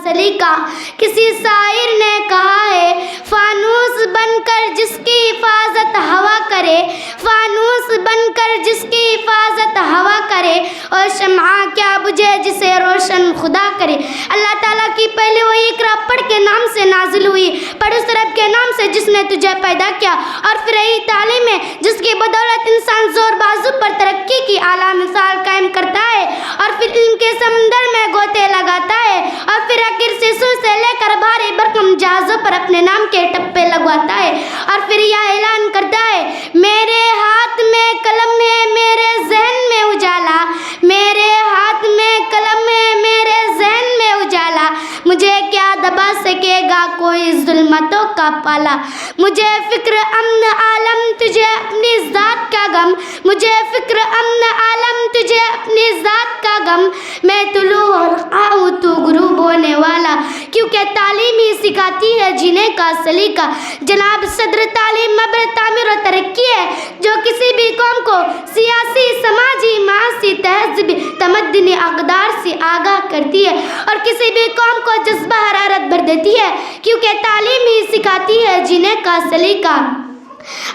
سلیقہ کسی شاعر نے کہا ہے، فانوس بن کر جس کی حفاظت ہوا کرے، فانوس بن کر جس کی حفاظت ہوا کرے، اور شمع کیا بجھے جسے روشن خدا کرے۔ اللہ تعالیٰ کی پہلی وحی اقرا پڑھ کے نام سے نازل ہوئی، پڑھ اس رب کے نام سے جس نے تجھے پیدا کیا، اور پھر یہی تعلیم ہے جس کی بدولت انسان زور بازو پر ترقی کی اعلیٰ مثال قائم کرتا ہے، اور پھر علم کے سمندر میں گوتے لگاتا ہے، اور پھر آخر سیسو سے لے کر بھاری برقم جہازوں پر اپنے نام کے ٹپے لگواتا ہے، اور پھر یہ اعلان کرتا ہے، میرے ہاتھ میں قلم ہے میرے ذہن میں اجالا، میرے ہاتھ میں قلم ہے میرے ذہن میں اجالا، مجھے کیا دبا سکے گا کوئی ظلمتوں کا پالا، مجھے فکر امن عالم تجھے اپنی ذات کا غم، مجھے فکر امن عالم تجھے اپنی ذات کا غم، میں طلوع ہوں تو غروب ہونے والا، کیونکہ تعلیم ہی سکھاتی ہے جینے کا سلیقہ۔ جناب صدر تعلیم مبر تعمیر و ترقی ہے جو کسی بھی قوم کو سیاسی، سماجی، معاشی، تہذیبی، تمدنی اقدار سے آگاہ کرتی ہے اور کسی بھی قوم کو جذبہ حرارت بھر دیتی ہے، کیونکہ تعلیم ہی سکھاتی ہے جینے کا سلیقہ۔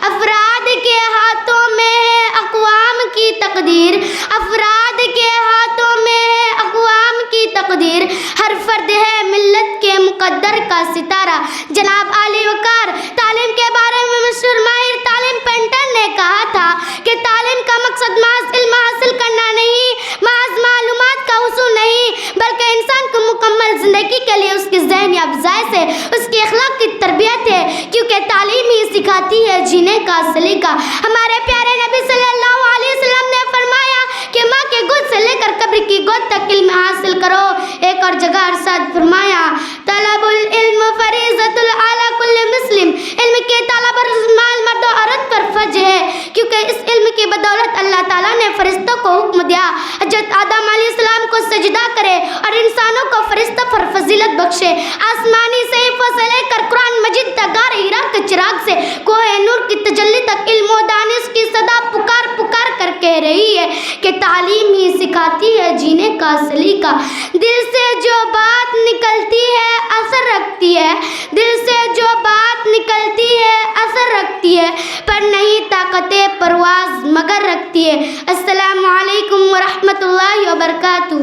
افراد کے ہاتھوں میں ہے اقوام کی تقدیر، افراد کے ہاتھوں میں ہے اقوام کی تقدیر، ہر فرد ہے ملت کے مقدر کا ستارہ۔ جناب علی وقار تعلیم کے بارے میں مشہور ماہر تعلیم پینٹر نے کہا تھا کہ تعلیم کا مقصد محض علم حاصل کرنا نہیں، محض معلومات کا حصول نہیں، بلکہ انسان کو مکمل زندگی کے لیے اس کی ذہنی افزائش ہے، اس کی اخلاق کی تربیت ہے، کیونکہ تعلیم ہی سکھاتی ہے جینے کا سلیقہ۔ ہمارے پیارے نبی صلی اللہ علیہ وسلم نے فرمایا کہ ماں کے گود سے لے کر قبر کی گود تک علم حاصل کرو۔ ایک اور جگہ ارشاد فرمایا، طلب العلم فریضۃ علی کل مسلم، علم کے طلب مرد و عورت پر فرض ہے، کیونکہ اس علم کی بدولت اللہ تعالیٰ نے فرشتوں کو حکم دیا حضرت آدم علیہ السلام کو سجدہ کرے اور انسانوں کو فرشتوں پر فضیلت بخشے۔ آسمانی صحیفوں سے لے کر قرآن مجید تک، غار ہرا کے چراغ سے کوہ نور کی تجلی تک، علم و دانش کی صدا پکار پکار کر کہہ رہی ہے کہ تعلیم ہی سکھاتی ہے جینے کا سلیقہ۔ دل سے جو بات نکلتی ہے اثر رکھتی ہے، دل سے جو بات نکلتی ہے اثر رکھتی ہے، پر نہیں طاقت پرواز مگر رکھتی ہے۔ السلام علیکم ورحمۃ اللہ وبرکاتہ۔